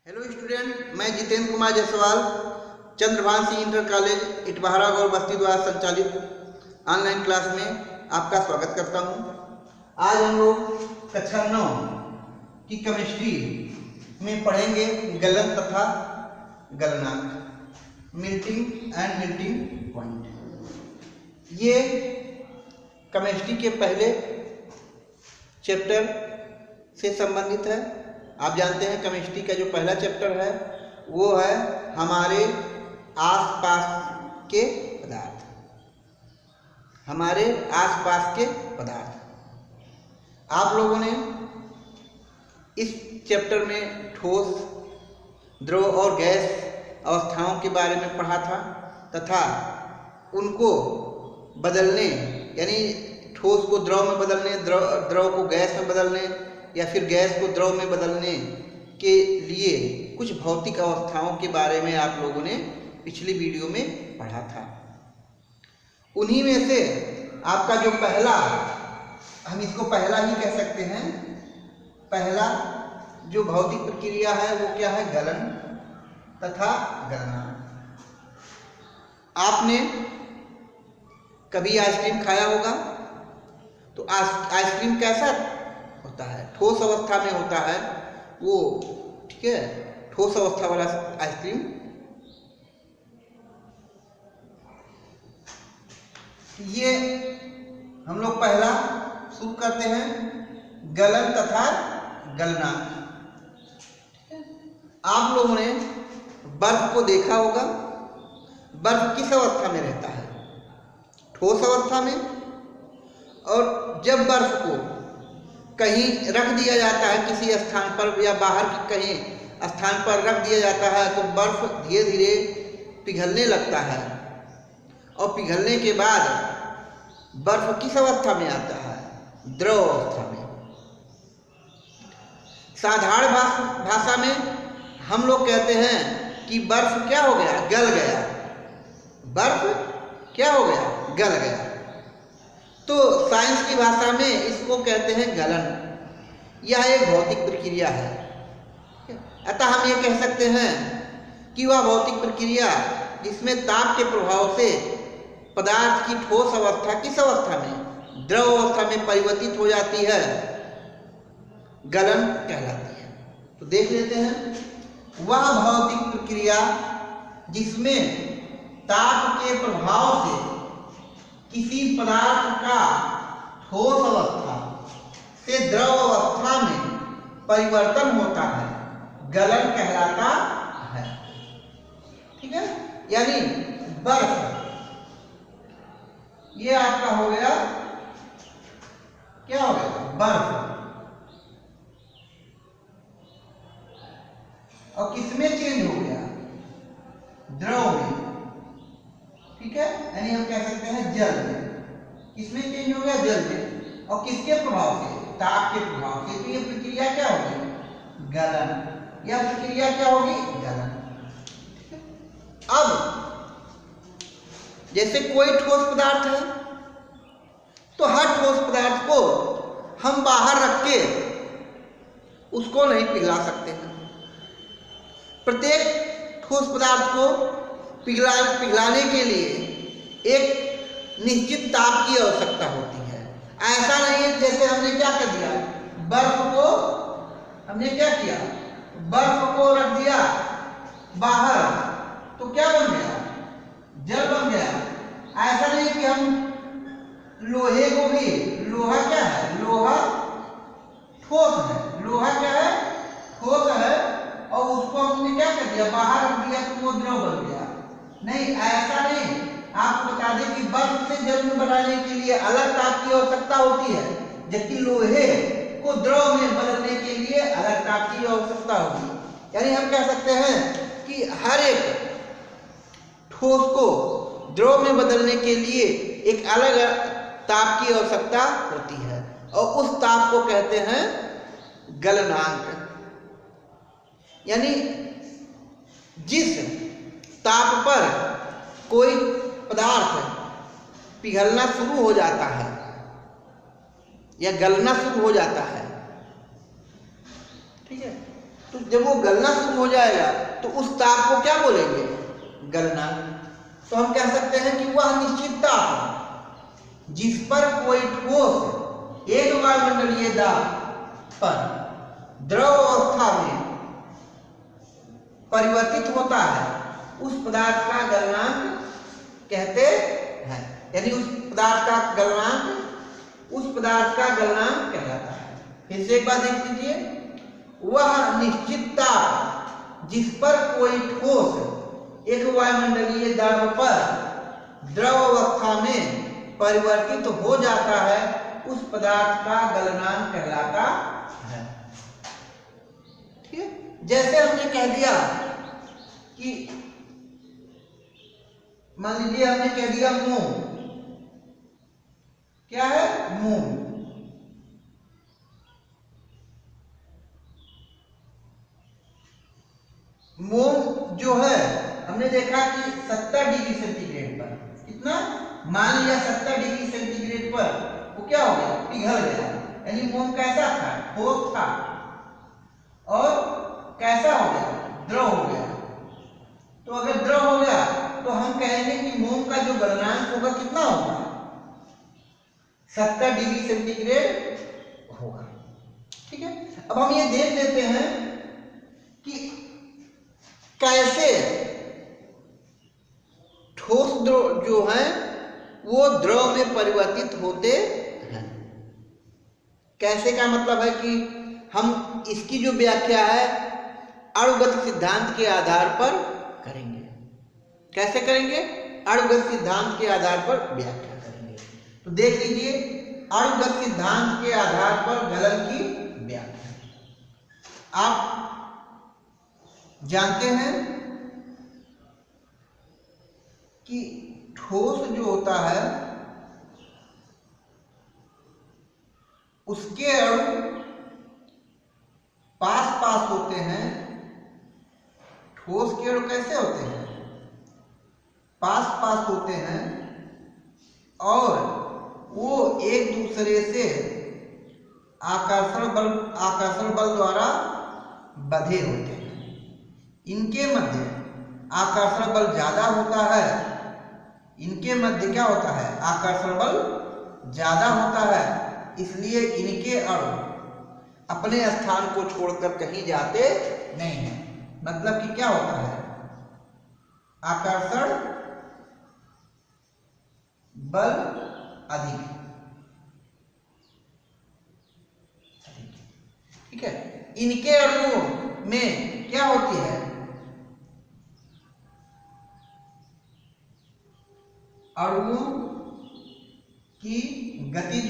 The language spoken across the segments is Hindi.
हेलो स्टूडेंट, मैं जितेंद्र कुमार जायसवाल चंद्रभान सिंह इंटर कॉलेज इटबहरा गौर बस्ती द्वारा संचालित ऑनलाइन क्लास में आपका स्वागत करता हूं। आज हम लोग कक्षा 9 की केमिस्ट्री में पढ़ेंगे गलन तथा गलनांक, मेल्टिंग एंड मेल्टिंग पॉइंट। ये केमिस्ट्री के पहले चैप्टर से संबंधित है। आप जानते हैं केमिस्ट्री का जो पहला चैप्टर है वो है हमारे आसपास के पदार्थ, हमारे आसपास के पदार्थ। आप लोगों ने इस चैप्टर में ठोस, द्रव और गैस अवस्थाओं के बारे में पढ़ा था तथा उनको बदलने, यानी ठोस को द्रव में बदलने, द्रव को गैस में बदलने या फिर गैस को द्रव में बदलने के लिए कुछ भौतिक अवस्थाओं के बारे में आप लोगों ने पिछली वीडियो में पढ़ा था। उन्हीं में से आपका जो पहला, हम इसको पहला ही कह सकते हैं, पहला जो भौतिक प्रक्रिया है वो क्या है? गलन तथा गलनांक। आपने कभी आइसक्रीम खाया होगा तो आइसक्रीम कैसा होता है? ठोस अवस्था में होता है वो, ठीक है, ठोस अवस्था वाला आइसक्रीम। ये हम लोग पहला शुरू करते हैं गलन तथा गलनांक। आप लोगों ने बर्फ को देखा होगा। बर्फ किस अवस्था में रहता है? ठोस अवस्था में। और जब बर्फ को कहीं रख दिया जाता है किसी स्थान पर या बाहर की कहीं स्थान पर रख दिया जाता है तो बर्फ धीरे धीरे पिघलने लगता है और पिघलने के बाद बर्फ किस अवस्था में आता है? द्रव अवस्था में। साधारण भाषा में हम लोग कहते हैं कि बर्फ क्या हो गया? गल गया। बर्फ क्या हो गया? गल गया। तो साइंस की भाषा में इसको कहते हैं गलन। यह एक भौतिक प्रक्रिया है। अतः हम ये कह सकते हैं कि वह भौतिक प्रक्रिया जिसमें ताप के प्रभाव से पदार्थ की ठोस अवस्था किस अवस्था में? द्रव अवस्था में परिवर्तित हो जाती है, गलन कहलाती है। तो देख लेते हैं वह भौतिक प्रक्रिया जिसमें ताप के प्रभाव से किसी पदार्थ का ठोस अवस्था से द्रव अवस्था में परिवर्तन होता है, गलन कहलाता है। ठीक है, यानी बर्फ, ये आपका हो गया, क्या हो गया? बर्फ। और किसमें चेंज हो गया? द्रव में। ठीक है, यानी हम कह सकते हैं जल में। किसमें चेंज हो गया? जल में। और किसके प्रभाव से? ताप के प्रभाव से। तो ये प्रक्रिया क्या होगी? गलन। यह प्रक्रिया क्या होगी? गलन। अब जैसे कोई ठोस पदार्थ है तो हर ठोस पदार्थ को हम बाहर रख के उसको नहीं पिघला सकते हैं। प्रत्येक ठोस पदार्थ को पिघलाने के लिए एक निश्चित ताप की आवश्यकता होती है। ऐसा नहीं है जैसे हमने क्या कर दिया, बर्फ को हमने क्या किया, बर्फ को रख दिया बाहर तो क्या बन गया? जल बन गया। ऐसा नहीं कि हम लोहे को भी, लोहा क्या है? लोहा ठोस है। लोहा क्या है? ठोस है। और उसको हमने क्या कर दिया? बाहर रख दिया तो वो द्रव बन गया। नहीं, ऐसा नहीं। आपको बता दें कि बर्फ से जल में बनाने के लिए अलग ताप की आवश्यकता होती है, जबकि लोहे को द्रव में बदलने के लिए अलग ताप की आवश्यकता होगी। यानी हम कह सकते हैं कि हर एक ठोस को द्रव में बदलने के लिए एक अलग ताप की आवश्यकता होती है और उस ताप को कहते हैं गलनांक। यानी जिस ताप पर कोई पदार्थ पिघलना शुरू हो जाता है या गलना शुरू हो जाता है, ठीक है, तो जब वो गलना शुरू हो जाएगा तो उस ताप को क्या बोलेंगे? गलनांक। तो हम कह सकते हैं कि वह निश्चित ताप जिस पर कोई ठोस एक वायुमंडलीय दाब पर द्रव अवस्था में परिवर्तित होता है उस पदार्थ का गलनांक कहते हैं। यानी उस पदार्थ का गलनांक कहलाता है। फिर से एक बात देख लीजिए, वह निश्चित ताप जिस पर कोई ठोस एक वायुमंडलीय दाब पर द्रव अवस्था में परिवर्तित हो जाता है उस पदार्थ का गलनांक कहलाता है। ठीक है, जैसे हमने कह दिया कि मान लीजिए हमने कह दिया मोम, क्या है? मोम। मोम जो है हमने देखा कि 70 डिग्री सेंटीग्रेड पर, कितना? मान लिया 70 डिग्री सेंटीग्रेड पर वो क्या हो गया? पिघल गया। यानी मोम कैसा था? ठोस था। और कैसा हो गया? द्रव हो गया। तो अगर द्रव हो गया तो हम कहेंगे कि मोम का जो गलनांक होगा कितना होगा? 70 डिग्री सेंटीग्रेड होगा। ठीक है, अब हम ये देख लेते हैं कि कैसे ठोस द्रव जो है वो द्रव में परिवर्तित होते हैं। कैसे का मतलब है कि हम इसकी जो व्याख्या है अणुगत सिद्धांत के आधार पर करेंगे। कैसे करेंगे? अणुगत सिद्धांत के आधार पर व्याख्या करेंगे। तो देख लीजिए, अणुगत सिद्धांत के आधार पर गलन की व्याख्या। आप जानते हैं कि ठोस जो होता है उसके अणु पास पास होते हैं। ठोस के अणु कैसे होते हैं? पास पास होते हैं और वो एक दूसरे से आकर्षण बल द्वारा बंधे होते हैं। इनके मध्य आकर्षण बल ज्यादा होता है। इनके मध्य क्या होता है? आकर्षण बल ज्यादा होता है, इसलिए इनके अणु अपने स्थान को छोड़कर कहीं जाते नहीं हैं। मतलब कि क्या होता है? आकर्षण बल अधिक। ठीक है, इनके अणुओं में क्या होती है? अणुओं की गतिज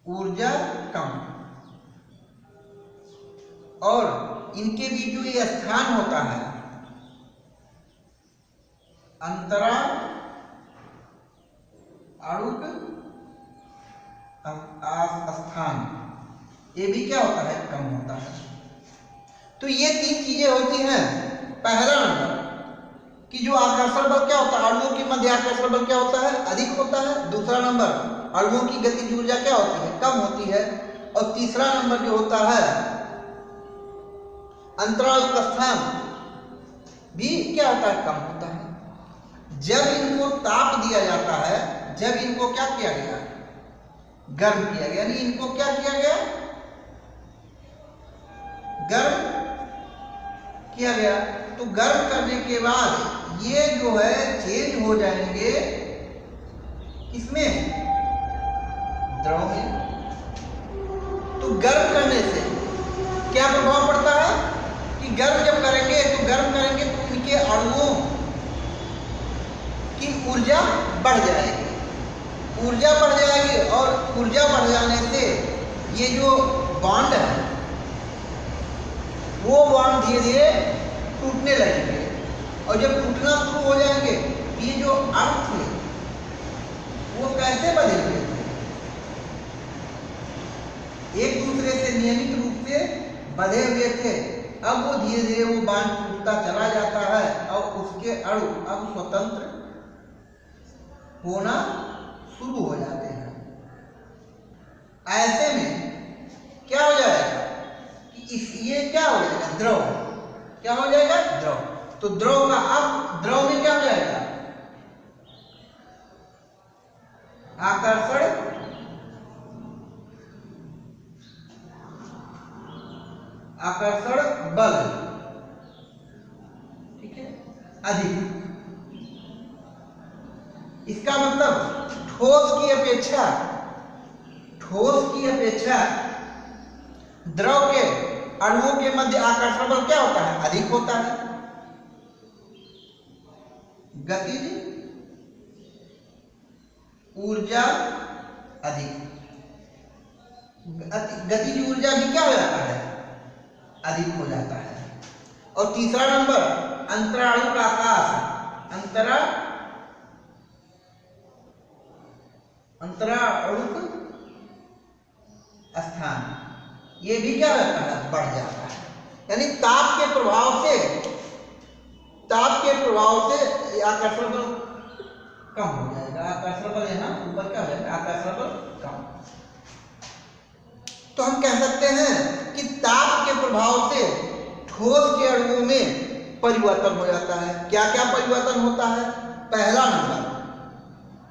ऊर्जा कम और इनके बीच जो ये स्थान होता है अंतरा अणुक स्थान, ये भी क्या होता है? कम होता है। तो ये तीन चीजें होती हैं। पहला नंबर कि जो आकर्षण बल क्या होता है? अणुओं के मध्य आकर्षण बल क्या होता है? अधिक होता है। दूसरा नंबर अणुओं की गतिज ऊर्जा क्या होती है? कम होती है। और तीसरा नंबर जो होता है अंतराल का स्थान भी क्या होता है? कम होता है। जब इनको ताप दिया जाता है, जब इनको क्या किया गया? गर्म किया गया। यानी इनको क्या किया गया? गर्म किया गया। तो गर्म करने के बाद ये जो है चेंज हो जाएंगे किसमें? द्रव में। तो गर्म करने से क्या प्रभाव पड़ता है कि गर्म जब करेंगे तो इनके अणुओं की ऊर्जा बढ़ जाएगी। ऊर्जा बढ़ जाएगी और ऊर्जा बढ़ जाने से ये जो बॉन्ड है वो बॉन्ड धीरे धीरे टूटने लगेंगे। और जब टूटना शुरू हो जाएंगे, ये जो अणु थे वो कैसे बदलेंगे? एक दूसरे से नियमित रूप से बंधे हुए थे। अब वो धीरे धीरे वो बॉन्ड टूटता चला जाता है और उसके अणु अब स्वतंत्र होना शुरू हो जाते हैं। ऐसे में क्या हो जाएगा? ये क्या हो जाएगा? द्रव। क्या हो जाएगा? द्रव। तो द्रव का अब द्रव में क्या हो जाएगा? आकर्षण बल, ठीक है, अधिक। इसका मतलब ठोस की अपेक्षा द्रव के अणुओं के मध्य आकर्षण बल क्या होता है? अधिक होता है। गतिज ऊर्जा अधिक। गतिज ऊर्जा भी क्या हो जाता है? अधिक हो जाता है। और तीसरा नंबर अंतराणु का आकाश, अंतराणुक स्थान, ये भी क्या रहता है? बढ़ जाता है। यानी ताप के प्रभाव से आकर्षण बल कम हो जाएगा। आकर्षण बल यहाँ ऊपर क्या हो जाएगा? आकर्षण बल कम। तो हम कह सकते हैं कि ताप के प्रभाव से ठोस के अणुओं में परिवर्तन हो जाता है। क्या क्या परिवर्तन होता है? पहला नंबर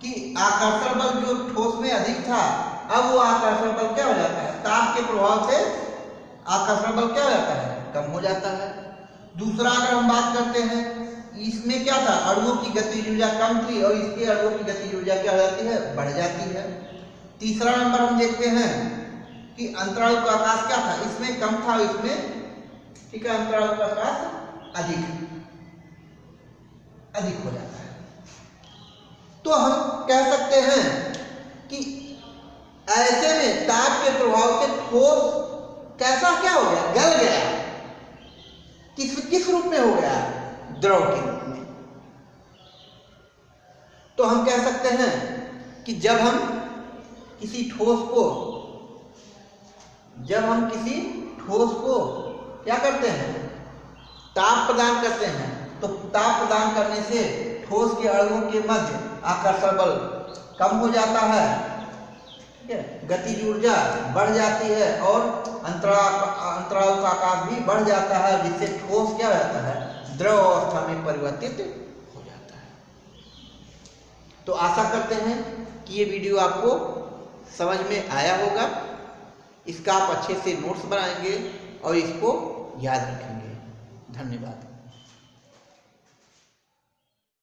कि आकर्षण बल जो ठोस में अधिक था, अब वो आकर्षण बल क्या हो जाता है? ताप के प्रभाव से आकर्षण बल क्या हो जाता है? कम हो जाता है। दूसरा अगर हम बात करते हैं, इसमें क्या था? अणुओं की गतिज ऊर्जा कम थी और इसके अणुओं की गतिज ऊर्जा क्या हो जाती है? बढ़ जाती है। तीसरा नंबर हम देखते हैं कि अंतराणु का आकाश क्या था? इसमें कम था, इसमें ठीक है अंतराणु का आकाश अधिक हो जाता है। तो हम कह सकते हैं कि ऐसे में ताप के प्रभाव से ठोस कैसा क्या हो गया? गल गया। किस रूप में हो गया? द्रव के रूप में। तो हम कह सकते हैं कि जब हम किसी ठोस को क्या करते हैं? ताप प्रदान करते हैं, तो ताप प्रदान करने से ठोस के अणुओं के मध्य आकर्षण बल कम हो जाता है, ठीक है, गतिज ऊर्जा बढ़ जाती है और अंतराणु का आकाश भी बढ़ जाता है, जिससे ठोस क्या हो जाता है? द्रव अवस्था में परिवर्तित हो जाता है। तो आशा करते हैं कि ये वीडियो आपको समझ में आया होगा। इसका आप अच्छे से नोट्स बनाएंगे और इसको याद रखेंगे। धन्यवाद।